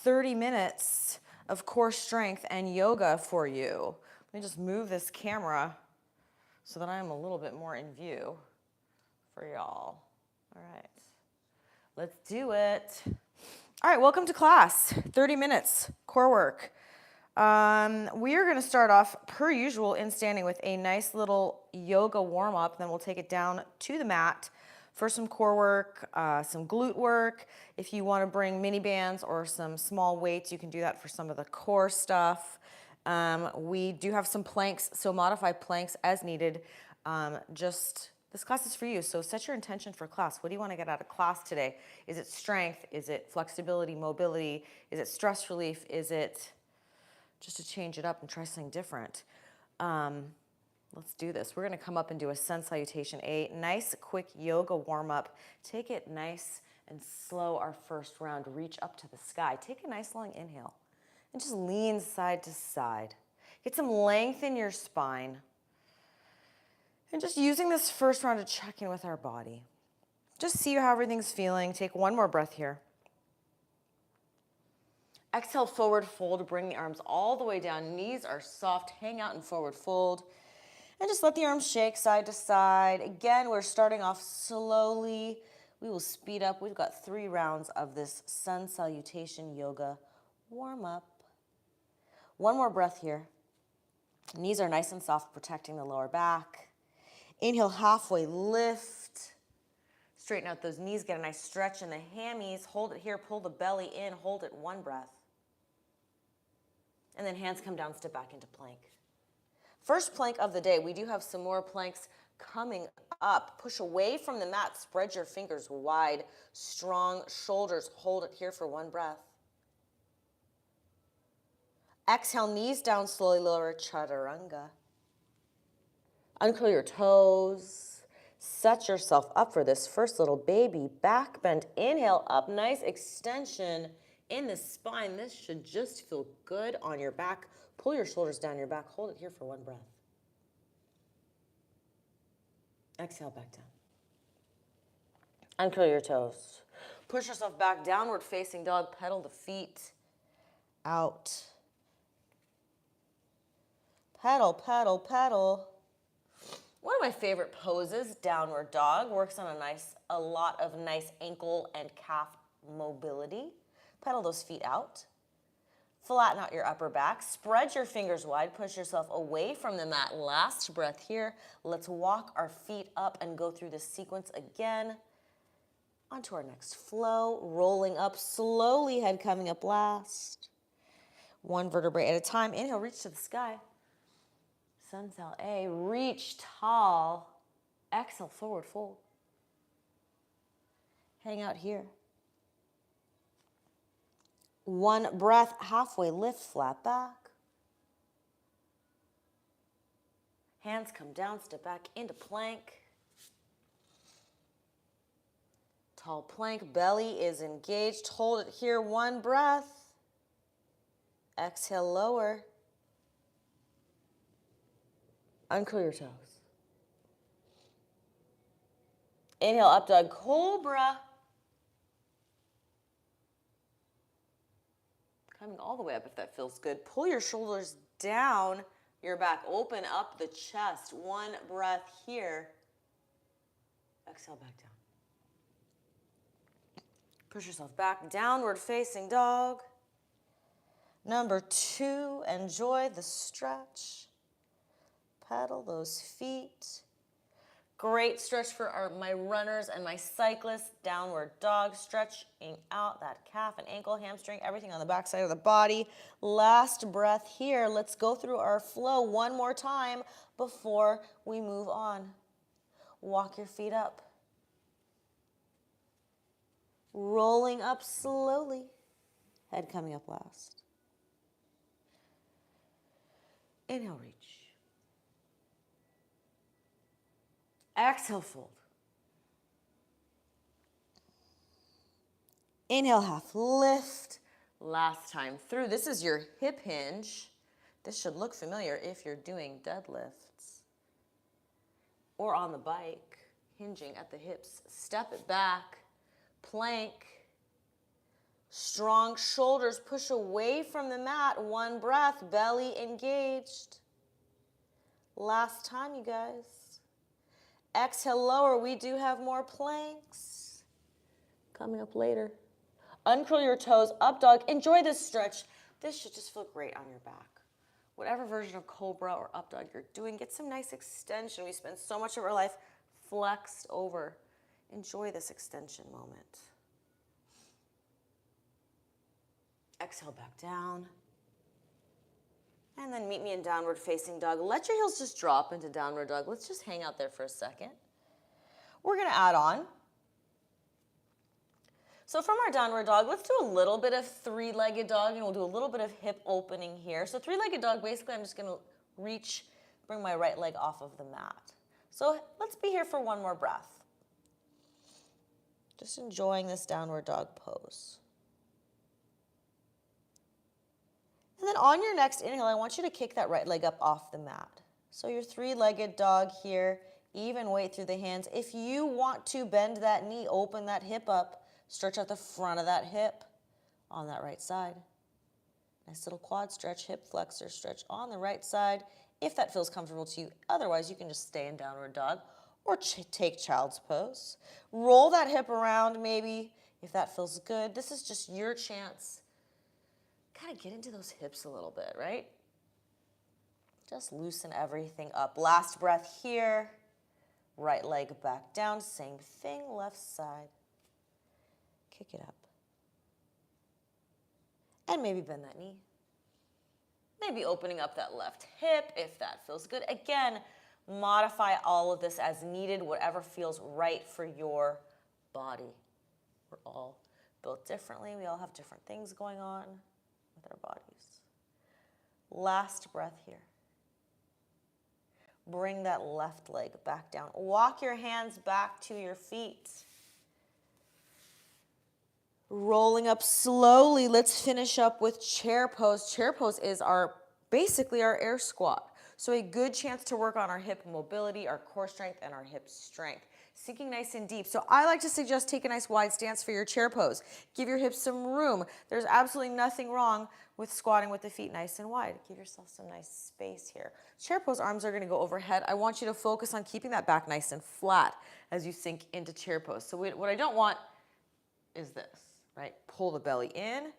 30 minutes of core strength and yoga for you. Let me just move this camera so that I'm a little bit more in view for y'all. All right, let's do it. All right, welcome to class. 30 minutes, core work. We are going to start off, per usual, in standing with a nice little yoga warm-up. Then we'll take it down to the mat for some core work, some glute work. If you want to bring mini bands or some small weights, you can do that for some of the core stuff. We do have some planks, so modify planks as needed. This class is for you, so set your intention for class. What do you want to get out of class today? Is it strength? Is it flexibility, mobility? Is it stress relief? Is it just to change it up and try something different? Let's do this. We're going to come up and do a sun salutation, a nice quick yoga warm-up. Take it nice and slow our first round. Reach up to the sky. Take a nice long inhale and just lean side to side. Get some length in your spine. And just using this first round to check in with our body. Just see how everything's feeling. Take one more breath here. Exhale, forward fold. Bring the arms all the way down. Knees are soft. Hang out in forward fold. And just let the arms shake side to side. Again, we're starting off slowly. We will speed up. We've got 3 rounds of this sun salutation yoga warm up. One more breath here. Knees are nice and soft, protecting the lower back. Inhale, halfway lift. Straighten out those knees. Get a nice stretch in the hammies. Hold it here. Pull the belly in. Hold it. One breath. And then hands come down, step back into plank. First plank of the day. We do have some more planks coming up. Push away from the mat. Spread your fingers wide. Strong shoulders. Hold it here for one breath. Exhale, knees down, slowly lower, chaturanga. Uncurl your toes. Set yourself up for this first little baby back bend. Inhale up, nice extension in the spine. This should just feel good on your back. Pull your shoulders down your back. Hold it here for one breath. Exhale, back down. Uncurl your toes. Push yourself back, downward facing dog. Pedal the feet out. Pedal, pedal, pedal. One of my favorite poses, downward dog, works on a lot of nice ankle and calf mobility. Pedal those feet out. Flatten out your upper back. Spread your fingers wide. Push yourself away from the mat. Last breath here. Let's walk our feet up and go through this sequence again. Onto our next flow. Rolling up slowly, head coming up last. One vertebrae at a time. Inhale, reach to the sky. Sun Sal A, reach tall. Exhale, forward fold. Hang out here. One breath, halfway lift, flat back. Hands come down, step back into plank. Tall plank, belly is engaged. Hold it here, one breath. Exhale, lower. Uncurl your toes. Inhale, up dog, cobra. Coming all the way up if that feels good. Pull your shoulders down, your back. Open up the chest. One breath here. Exhale, back down. Push yourself back, downward facing dog. Number 2, enjoy the stretch. Pedal those feet. Great stretch for my runners and my cyclists. Downward dog, stretching out that calf and ankle, hamstring, everything on the back side of the body. Last breath here. Let's go through our flow one more time before we move on. Walk your feet up. Rolling up slowly. Head coming up last. Inhale, reach. Exhale, fold. Inhale, half lift. Last time through. This is your hip hinge. This should look familiar if you're doing deadlifts or on the bike, hinging at the hips. Step it back, plank, Strong shoulders push away from the mat. One breath, belly engaged. Last time, you guys. Exhale, lower. We do have more planks coming up later. Uncurl your toes, up dog. Enjoy this stretch. This should just feel great on your back. Whatever version of cobra or up dog you're doing, get some nice extension. We spend so much of our life flexed over. Enjoy this extension moment. Exhale back down. And then meet me in downward facing dog. Let your heels just drop into downward dog. Let's just hang out there for a second. We're going to add on. So from our downward dog, let's do a little bit of three-legged dog, and we'll do a little bit of hip opening here. So three-legged dog, basically I'm just going to reach, bring my right leg off of the mat. So let's be here for one more breath. Just enjoying this downward dog pose. And then on your next inhale, I want you to kick that right leg up off the mat. So your three-legged dog here, even weight through the hands. If you want to bend that knee, open that hip up, stretch out the front of that hip on that right side. Nice little quad stretch, hip flexor stretch on the right side, if that feels comfortable to you. Otherwise, you can just stay in downward dog or take child's pose. Roll that hip around maybe if that feels good. This is just your chance. Kind of get into those hips a little bit, right? Just loosen everything up. Last breath here. Right leg back down. Same thing, left side. Kick it up. And maybe bend that knee. Maybe opening up that left hip if that feels good. Again, modify all of this as needed, whatever feels right for your body. We're all built differently. We all have different things going on with our bodies. Last breath here. Bring that left leg back down. Walk your hands back to your feet. Rolling up slowly. Let's finish up with chair pose. Chair pose is basically our air squat. So a good chance to work on our hip mobility, our core strength, and our hip strength. Sinking nice and deep. So I like to suggest take a nice wide stance for your chair pose. Give your hips some room. There's absolutely nothing wrong with squatting with the feet nice and wide. Give yourself some nice space here. Chair pose, arms are going to go overhead. I want you to focus on keeping that back nice and flat as you sink into chair pose. So what I don't want is this. Right? Pull the belly in,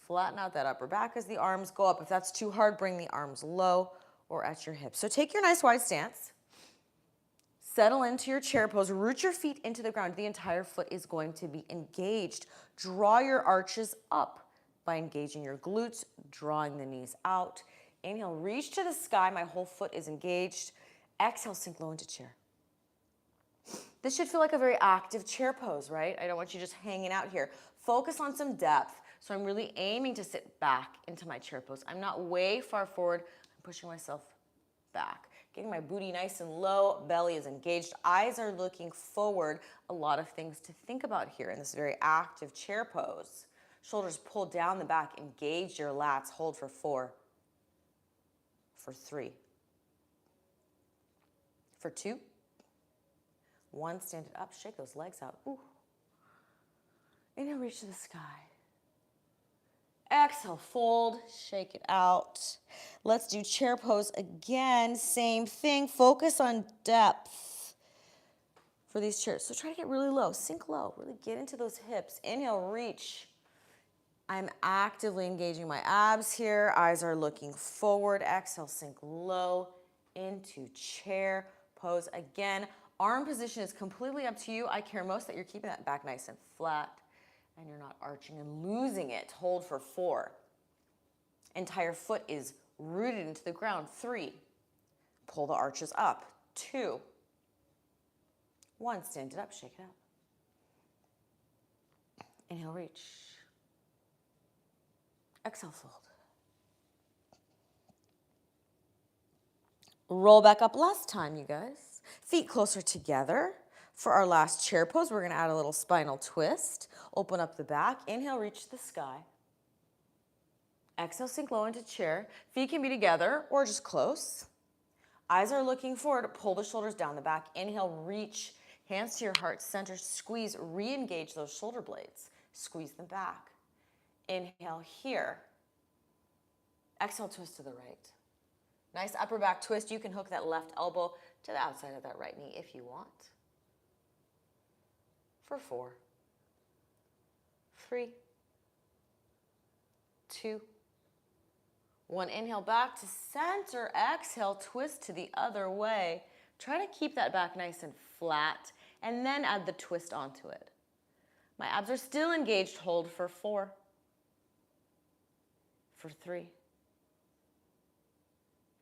flatten out that upper back as the arms go up. If that's too hard, bring the arms low or at your hips. So take your nice wide stance, settle into your chair pose, root your feet into the ground. The entire foot is going to be engaged. Draw your arches up by engaging your glutes, drawing the knees out. Inhale, reach to the sky. My whole foot is engaged. Exhale, sink low into chair. This should feel like a very active chair pose, right? I don't want you just hanging out here. Focus on some depth. So I'm really aiming to sit back into my chair pose. I'm not way far forward. I'm pushing myself back. Getting my booty nice and low. Belly is engaged. Eyes are looking forward. A lot of things to think about here in this very active chair pose. Shoulders pull down the back. Engage your lats. Hold for 4. For 3. For 2. 1, stand it up, shake those legs out. Ooh. Inhale, reach to the sky. Exhale, fold, shake it out. Let's do chair pose again. Same thing, focus on depth for these chairs. So try to get really low, sink low, really get into those hips. Inhale, reach. I'm actively engaging my abs here. Eyes are looking forward. Exhale, sink low into chair pose again. Arm position is completely up to you. I care most that you're keeping that back nice and flat and you're not arching and losing it. Hold for 4. Entire foot is rooted into the ground. 3. Pull the arches up. 2. 1, stand it up, shake it out. Inhale, reach. Exhale, fold. Roll back up last time, you guys. Feet closer together. For our last chair pose, we're going to add a little spinal twist. Open up the back. Inhale, reach to the sky. Exhale, sink low into chair. Feet can be together or just close. Eyes are looking forward. Pull the shoulders down the back. Inhale, reach. Hands to your heart center. Squeeze. Re-engage those shoulder blades. Squeeze them back. Inhale here. Exhale, twist to the right. Nice upper back twist. You can hook that left elbow to the outside of that right knee if you want. For 4, 3, 2, 1. Inhale back to center. Exhale, twist to the other way. Try to keep that back nice and flat, and then add the twist onto it. My abs are still engaged. Hold for 4, for 3,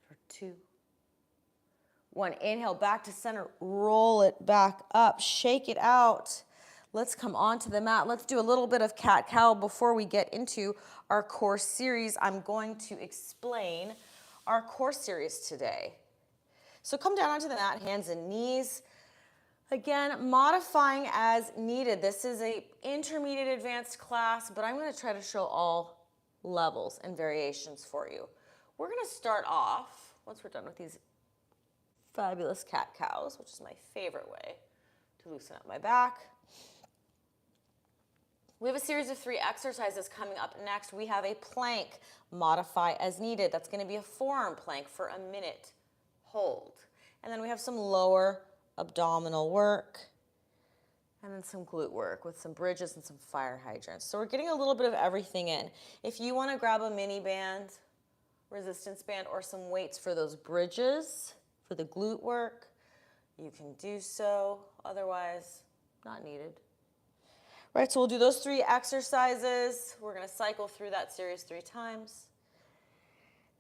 for 2, 1. Inhale back to center. Roll it back up. Shake it out. Let's come onto the mat. Let's do a little bit of cat-cow before we get into our core series. I'm going to explain our core series today. So come down onto the mat, hands and knees. Again, modifying as needed. This is an intermediate advanced class, but I'm going to try to show all levels and variations for you. We're going to start off, once we're done with these fabulous cat-cows, which is my favorite way to loosen up my back. We have a series of 3 exercises coming up next. We have a plank, modify as needed. That's going to be a forearm plank for a minute. Hold. And then we have some lower abdominal work, and then some glute work with some bridges and some fire hydrants. So we're getting a little bit of everything in. If you want to grab a mini band, resistance band, or some weights for those bridges, for the glute work, you can do so. Otherwise, not needed. Right, so we'll do those 3 exercises. We're going to cycle through that series 3 times.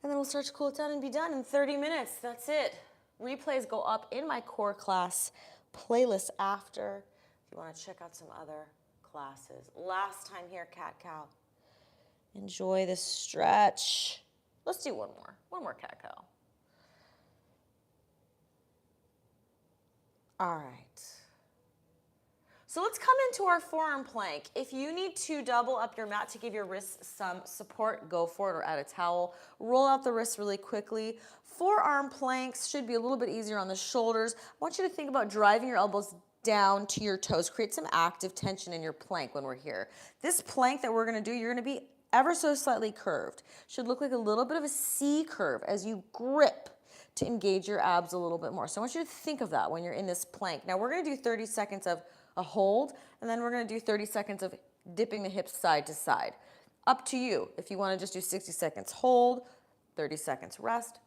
And then we'll start to cool it down and be done in 30 minutes. That's it. Replays go up in my core class playlist after if you want to check out some other classes. Last time here, cat-cow. Enjoy this stretch. Let's do one more cat-cow. All right. So let's come into our forearm plank. If you need to double up your mat to give your wrists some support, go for it, or add a towel. Roll out the wrists really quickly. Forearm planks should be a little bit easier on the shoulders. I want you to think about driving your elbows down to your toes. Create some active tension in your plank when we're here. This plank that we're gonna do, you're gonna be ever so slightly curved. Should look like a little bit of a C curve as you grip to engage your abs a little bit more. So I want you to think of that when you're in this plank. Now we're gonna do 30 seconds of a hold, and then we're gonna do 30 seconds of dipping the hips side to side. Up to you. If you wanna just do 60 seconds hold, 30 seconds rest,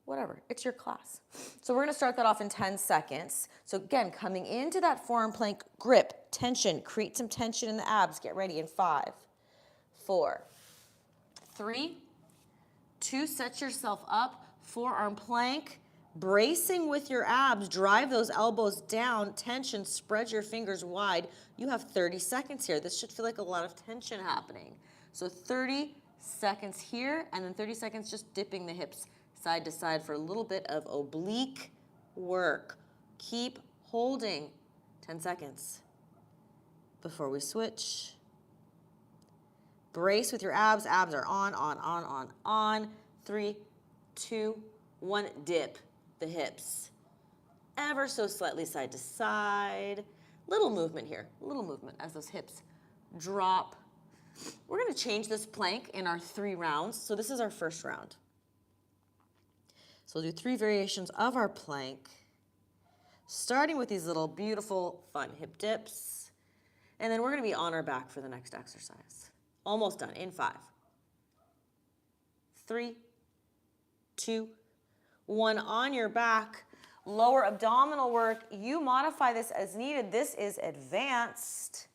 whatever, it's your class. So we're gonna start that off in 10 seconds. So again, coming into that forearm plank, grip, tension, create some tension in the abs. Get ready in 5, 4, 3, 2, set yourself up, forearm plank, bracing with your abs, drive those elbows down, tension, spread your fingers wide. You have 30 seconds here. This should feel like a lot of tension happening. So 30 seconds here, and then 30 seconds just dipping the hips side to side for a little bit of oblique work. Keep holding. 10 seconds before we switch. Brace with your abs. Abs are on. 3, 2, 1, dip the hips. Ever so slightly side to side. Little movement here, little movement as those hips drop. We're gonna change this plank in our 3 rounds. So this is our first round. So we'll do 3 variations of our plank, starting with these little beautiful, fun hip dips. And then we're gonna be on our back for the next exercise. Almost done in 5, 3, 2, 1, on your back, lower abdominal work. You modify this as needed. This is advanced.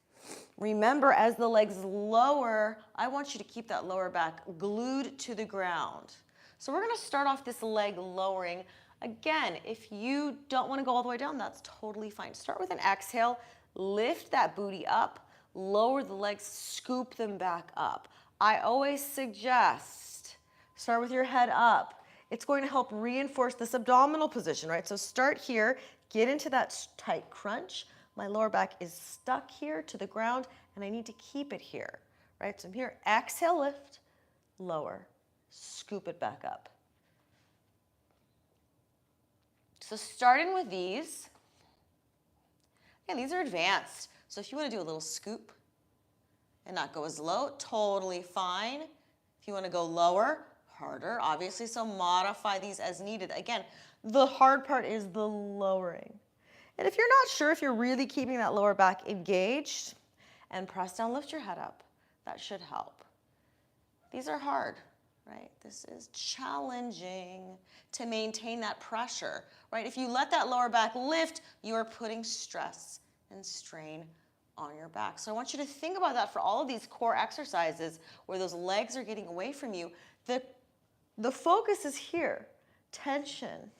Remember, as the legs lower, I want you to keep that lower back glued to the ground. So we're gonna start off this leg lowering. Again, if you don't wanna go all the way down, that's totally fine. Start with an exhale, lift that booty up, lower the legs, scoop them back up. I always suggest, start with your head up. It's going to help reinforce this abdominal position, right? So start here, get into that tight crunch. My lower back is stuck here to the ground, and I need to keep it here, right? So I'm here, exhale, lift, lower, scoop it back up. So starting with these, and these are advanced. So if you want to do a little scoop, and not go as low, totally fine. If you want to go lower, harder, obviously, so modify these as needed. Again, the hard part is the lowering. And if you're not sure if you're really keeping that lower back engaged, and press down, lift your head up. That should help. These are hard, right? This is challenging to maintain that pressure, right? If you let that lower back lift, you are putting stress and strain on your back. So I want you to think about that for all of these core exercises where those legs are getting away from you. The focus is here. Tension,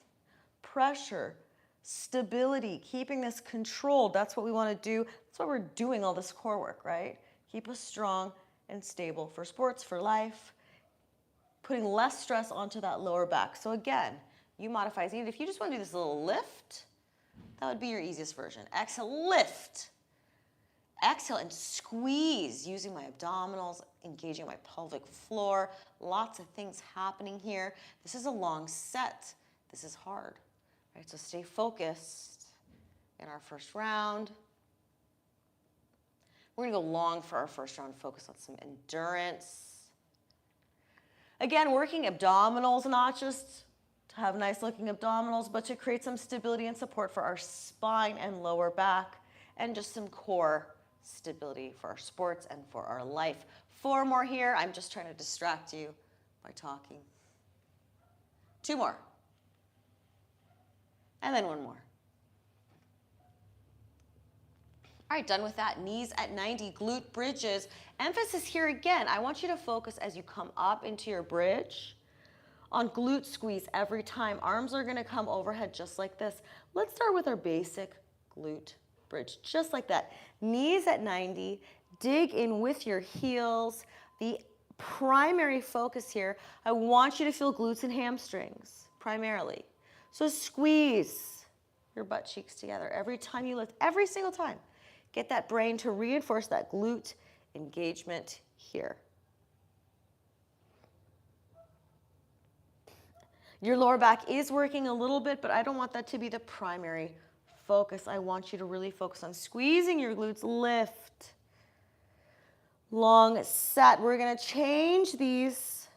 pressure, stability, keeping this controlled. That's what we want to do. That's why we're doing all this core work, right? Keep us strong and stable for sports, for life, putting less stress onto that lower back. So again, you modify as needed. If you just want to do this little lift, that would be your easiest version. Exhale, lift. Exhale and squeeze using my abdominals, engaging my pelvic floor. Lots of things happening here. This is a long set. This is hard. Right, so stay focused in our first round. We're going to go long for our first round, focus on some endurance. Again, working abdominals, not just to have nice looking abdominals, but to create some stability and support for our spine and lower back, and just some core stability for our sports and for our life. 4 more here. I'm just trying to distract you by talking. 2 more. And then 1 more. All right, done with that. Knees at 90, glute bridges. Emphasis here again. I want you to focus as you come up into your bridge on glute squeeze every time. Arms are going to come overhead just like this. Let's start with our basic glute bridge, just like that. Knees at 90. Dig in with your heels. The primary focus here, I want you to feel glutes and hamstrings, primarily. So squeeze your butt cheeks together every time you lift, every single time. Get that brain to reinforce that glute engagement here. Your lower back is working a little bit, but I don't want that to be the primary focus. I want you to really focus on squeezing your glutes, lift. Long set. We're going to change these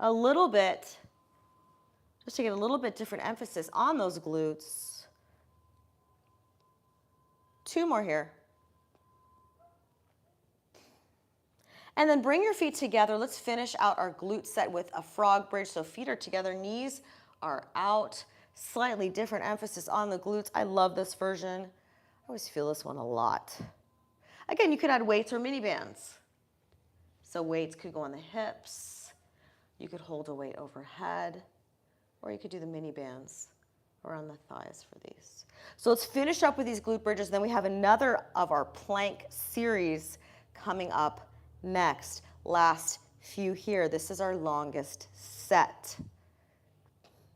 a little bit, just to get a little bit different emphasis on those glutes. 2 more here. And then bring your feet together. Let's finish out our glute set with a frog bridge. So feet are together, knees are out. Slightly different emphasis on the glutes. I love this version. I always feel this one a lot. Again, you could add weights or mini bands. So weights could go on the hips. You could hold a weight overhead. Or you could do the mini bands around the thighs for these. So let's finish up with these glute bridges. Then we have another of our plank series coming up next. Last few here. This is our longest set.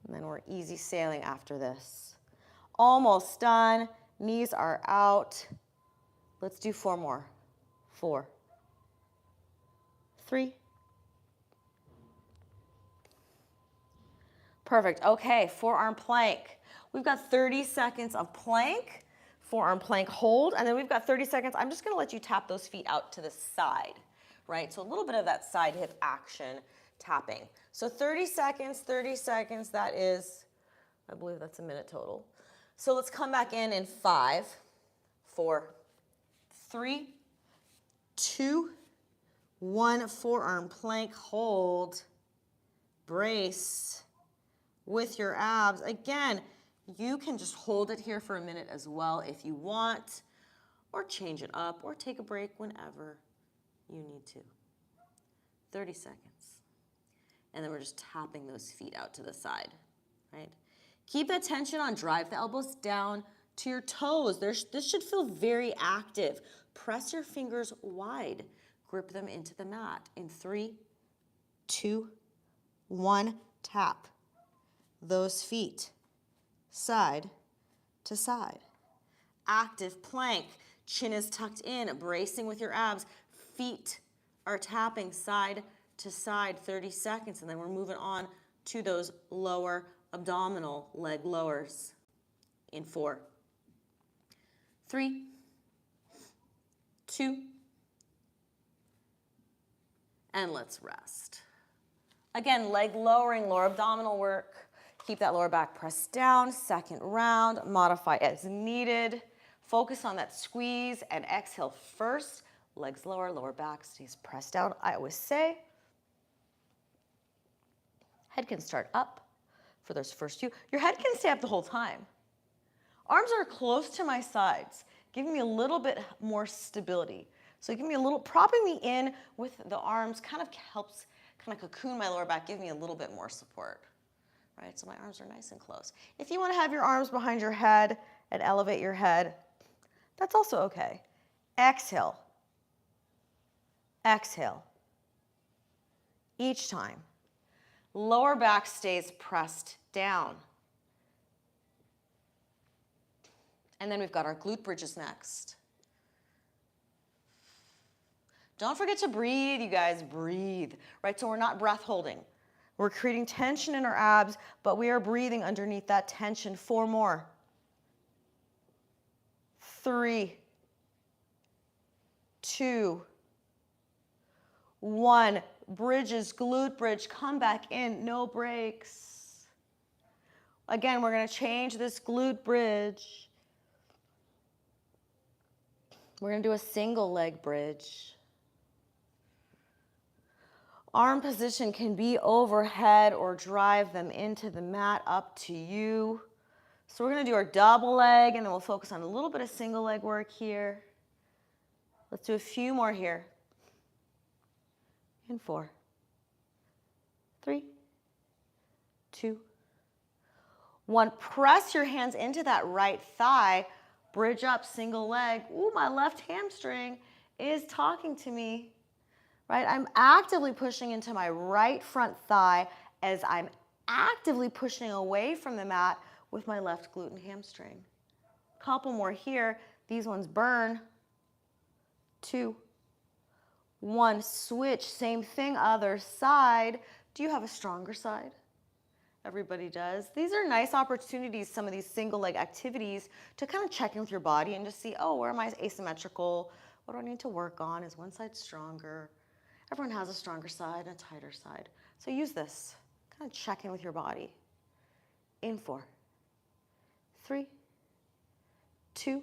And then we're easy sailing after this. Almost done. Knees are out. Let's do 4 more. 4, 3. Perfect. Okay, forearm plank. We've got 30 seconds of plank, forearm plank hold, and then we've got 30 seconds. I'm just going to let you tap those feet out to the side, right? So a little bit of that side hip action tapping. So 30 seconds, that is, I believe that's a minute total. So let's come back in 5, 4, 3, 2, 1. Forearm plank, hold, brace with your abs. Again, you can just hold it here for a minute as well if you want, or change it up, or take a break whenever you need to. 30 seconds. And then we're just tapping those feet out to the side, right? Keep that tension on, drive the elbows down to your toes. This should feel very active. Press your fingers wide. Grip them into the mat. In 3, 2, 1, tap those feet side to side. Active plank. Chin is tucked in, bracing with your abs. Feet are tapping side to side, 30 seconds, and then we're moving on to those lower abdominal leg lowers in 4, 3, 2, And let's rest. Again, leg lowering, lower abdominal work. Keep that lower back pressed down. Second round, modify as needed. Focus on that squeeze and exhale first. Legs lower, lower back stays pressed down. I always say, head can start up for those first few. Your head can stay up the whole time. Arms are close to my sides, giving me a little bit more stability. So give me a little, propping me in with the arms kind of helps kind of cocoon my lower back, give me a little bit more support, right? So my arms are nice and close. If you want to have your arms behind your head and elevate your head, that's also okay. Exhale. Exhale. Each time. Lower back stays pressed down. And then we've got our glute bridges next. Don't forget to breathe, you guys, breathe, right? So we're not breath holding. We're creating tension in our abs, but we are breathing underneath that tension. 4 more. 3, 2, 1. Bridges, glute bridge, come back in, no breaks. Again, we're gonna change this glute bridge. We're gonna do a single leg bridge. Arm position can be overhead or drive them into the mat, up to you. So we're gonna do our double leg and then we'll focus on a little bit of single leg work here. Let's do a few more here. In 4, 3, 2, 1. Press your hands into that right thigh, bridge up, single leg. Ooh, my left hamstring is talking to me. Right? I'm actively pushing into my right front thigh as I'm actively pushing away from the mat with my left glute and hamstring. Couple more here. These ones burn. 2, 1. Switch. Same thing, other side. Do you have a stronger side? Everybody does. These are nice opportunities, some of these single leg activities, to kind of check in with your body and just see, oh, where am I asymmetrical? What do I need to work on? Is one side stronger? Everyone has a stronger side and a tighter side. So use this. Kind of check in with your body. In 4, 3, 2,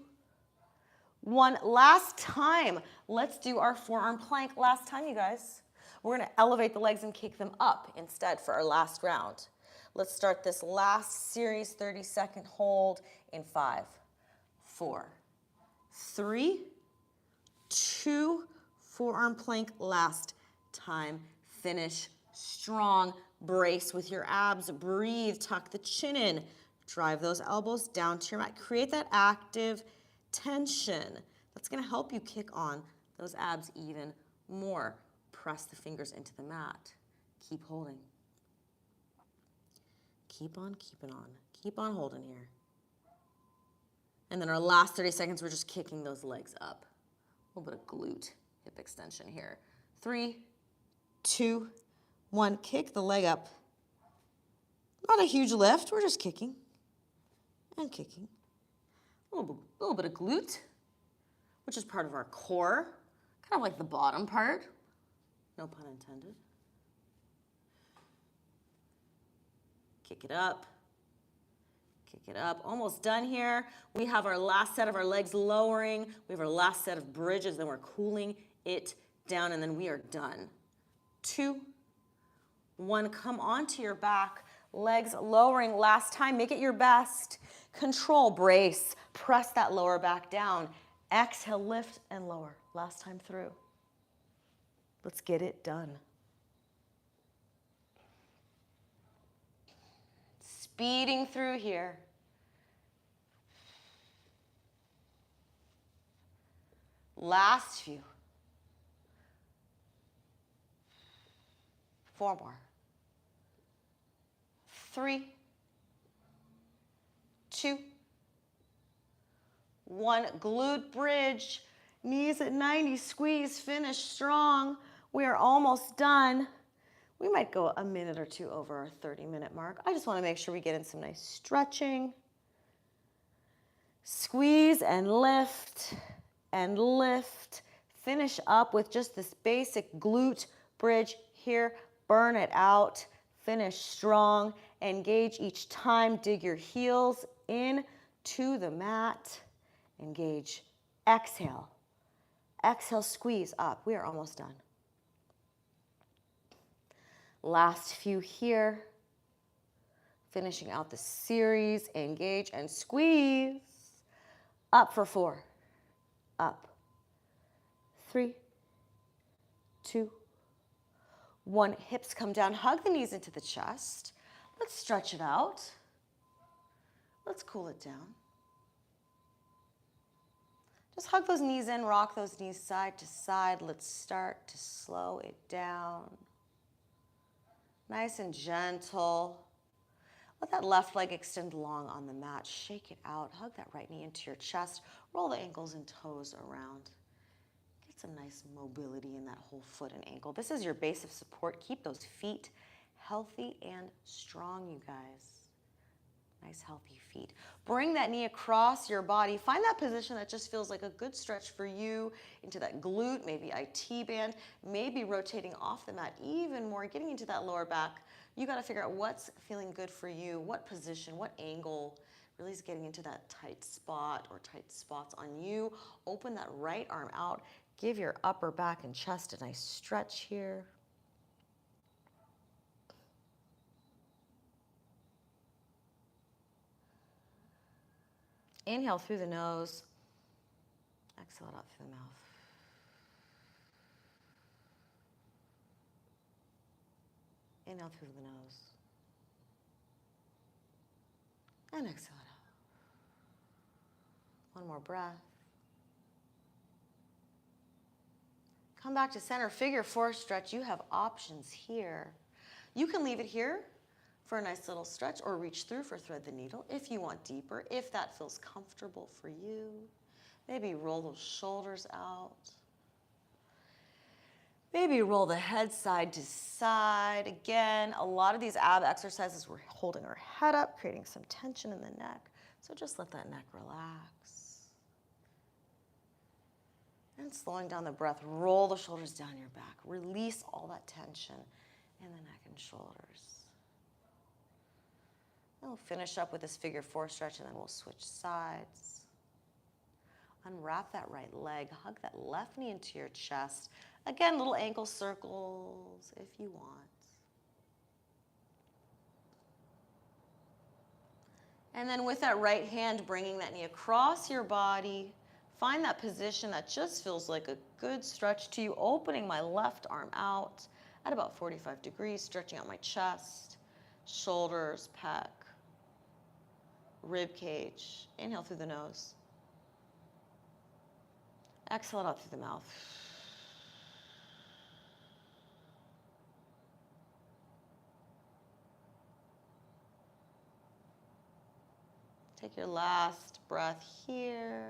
1. Last time. Let's do our forearm plank. Last time, you guys. We're going to elevate the legs and kick them up instead for our last round. Let's start this last series, 30-second hold in 5, 4, 3, 2, forearm plank last time. Finish strong. Brace with your abs. Breathe. Tuck the chin in. Drive those elbows down to your mat. Create that active tension. That's going to help you kick on those abs even more. Press the fingers into the mat. Keep holding. Keep on keeping on. Keep on holding here. And then our last 30 seconds, we're just kicking those legs up. A little bit of glute hip extension here. 3, 2, 1. Kick the leg up. Not a huge lift. We're just kicking and kicking. A little bit of glute, which is part of our core. Kind of like the bottom part. No pun intended. Kick it up. Kick it up. Almost done here. We have our last set of our legs lowering. We have our last set of bridges. Then we're cooling it down, and then we are done. 2, 1. Come onto your back. Legs lowering. Last time. Make it your best. Control. Brace. Press that lower back down. Exhale. Lift and lower. Last time through. Let's get it done. Speeding through here. Last few. 4 more. 3, 2, 1. Glute bridge. Knees at 90. Squeeze. Finish strong. We are almost done. We might go a minute or two over our 30-minute mark. I just want to make sure we get in some nice stretching. Squeeze and lift and lift. Finish up with just this basic glute bridge here, burn it out, finish strong, engage each time, dig your heels in to the mat, engage, exhale, exhale, squeeze up. We are almost done. Last few here, finishing out the series, engage and squeeze, up for 4, up, 3, 2, 1, hips come down, hug the knees into the chest. Let's stretch it out. Let's cool it down. Just hug those knees in, rock those knees side to side. Let's start to slow it down. Nice and gentle. Let that left leg extend long on the mat. Shake it out. Hug that right knee into your chest. Roll the ankles and toes around. Get some nice mobility in that whole foot and ankle. This is your base of support. Keep those feet healthy and strong, you guys. Nice, healthy feet. Bring that knee across your body. Find that position that just feels like a good stretch for you into that glute, maybe IT band, maybe rotating off the mat even more, getting into that lower back. You got to figure out what's feeling good for you, what position, what angle really is getting into that tight spot or tight spots on you. Open that right arm out. Give your upper back and chest a nice stretch here. Inhale through the nose. Exhale it out through the mouth. Inhale through the nose. And exhale it out. One more breath. Come back to center. Figure 4 stretch. You have options here. You can leave it here for a nice little stretch or reach through for thread the needle if you want deeper, if that feels comfortable for you. Maybe roll those shoulders out. Maybe roll the head side to side. Again, a lot of these ab exercises, we're holding our head up, creating some tension in the neck. So just let that neck relax. And slowing down the breath, roll the shoulders down your back. Release all that tension in the neck and shoulders. And we'll finish up with this figure 4 stretch, and then we'll switch sides. Unwrap that right leg. Hug that left knee into your chest. Again, little ankle circles if you want. And then with that right hand, bringing that knee across your body, find that position that just feels like a good stretch to you. Opening my left arm out at about 45 degrees, stretching out my chest, shoulders, pec, rib cage. Inhale through the nose. Exhale it out through the mouth. Take your last breath here.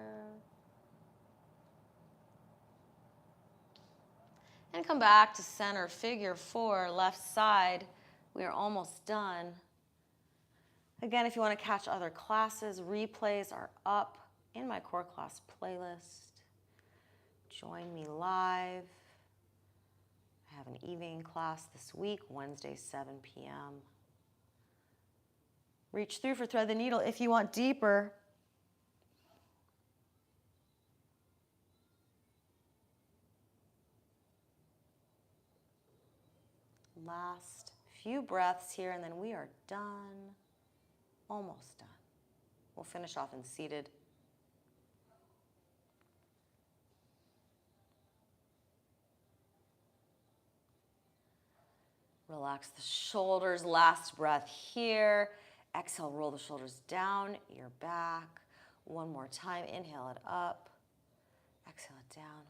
And come back to center, figure 4, left side. We are almost done. Again, if you want to catch other classes, replays are up in my core class playlist. Join me live. I have an evening class this week, Wednesday, 7 p.m. Reach through for thread the needle if you want deeper. Last few breaths here, and then we are done. Almost done. We'll finish off in seated. Relax the shoulders. Last breath here. Exhale, roll the shoulders down your back. One more time. Inhale it up. Exhale it down.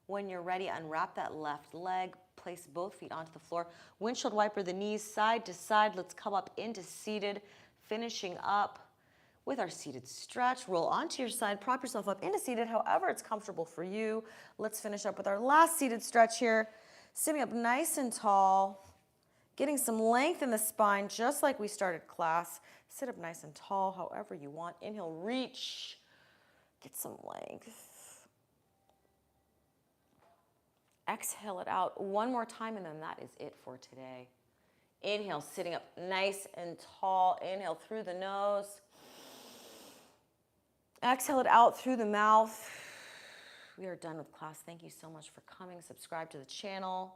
When you're ready, unwrap that left leg. Place both feet onto the floor. Windshield wiper the knees side to side. Let's come up into seated. Finishing up with our seated stretch. Roll onto your side. Prop yourself up into seated, however it's comfortable for you. Let's finish up with our last seated stretch here. Sitting up nice and tall. Getting some length in the spine, just like we started class. Sit up nice and tall, however you want. Inhale, reach. Get some length. exhale it out one more time, and then that is it for today. Inhale, sitting up nice and tall. Inhale through the nose. Exhale it out through the mouth. We are done with class. Thank you so much for coming. Subscribe to the channel.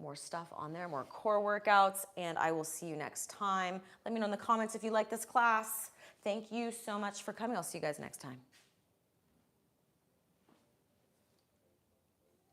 More stuff on there, more core workouts, and I will see you next time. Let me know in the comments if you like this class. Thank you so much for coming. I'll see you guys next time.